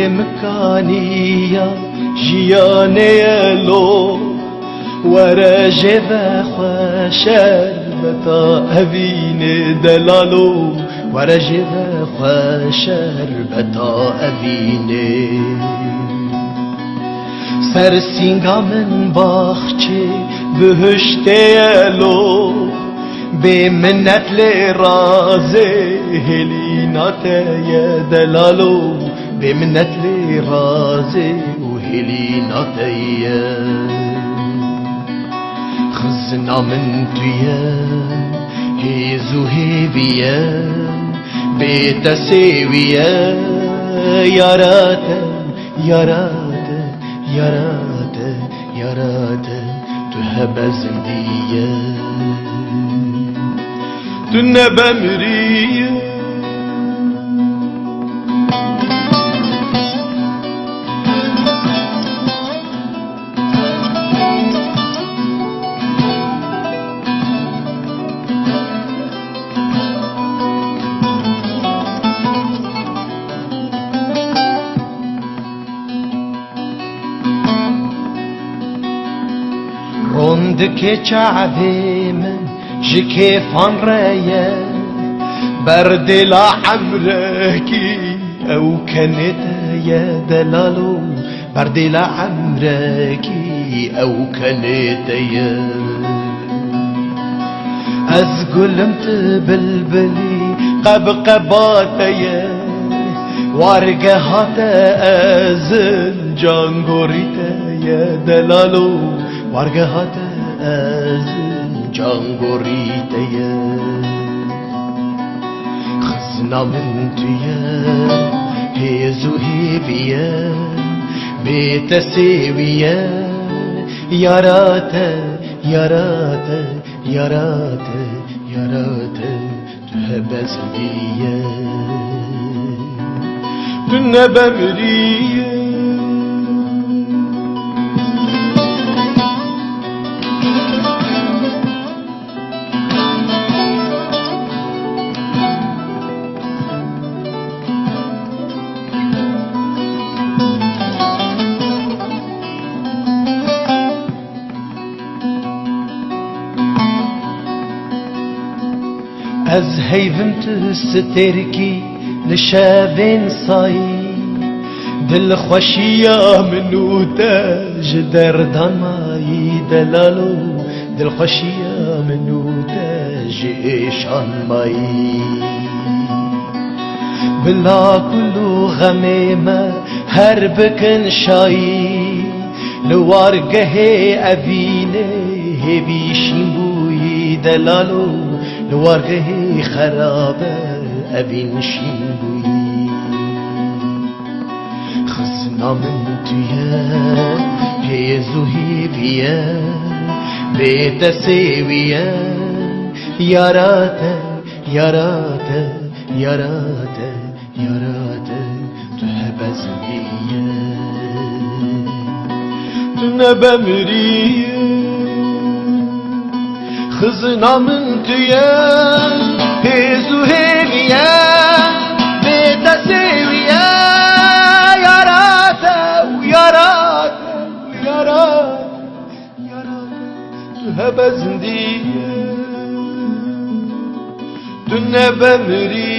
مكانية جياني لو ورجب خوشر بتا أبين دلالو ورجب خوشر بتا أبين سرسینگا من باخچه بهشته لو به منت لرازه هلینات دلالو بمنت لي رازي وهلينا تيا خزنا من تيا هيزو هيبيا بيت سيويا يارات يارات يارات يارات تهب زندية تنبى مرية روندك شعبي من جكيفان رايا برد لا عمركي او كانت يا دلالو برد لا عمركي او كانت يا ازقلمت بلبلي قبقبات يا وارقهات ازل جانغوريت يا دلالو وارقهات ازل جانغوريتيا خزنا من تيا هيزو هيبيا بيت سيويا ياراتا ياراتا ياراتا ياراتا تهبز بيا تنبى مريا از هیفمت سترکی لشابين صاي دل خوشيا منو تاج دردان ماي دلالو دل خوشيا منو تاج إيشان ماي بلا كلو غميمة هربكن شاي لوارقه أبينه بيشين بوي دلالو لوارقه خرابه أبين شيبوي خزنا من تيا هيزو هيبيا بيت سيويا ياراتا ياراتا ياراتا ياراتا تهبز بيا تنبى مريا خزنا من تيا هيزو هيبيا بيت سيويا ياراتا وياراتا وياراتا ياراتا تهبز بيا تنبى مريا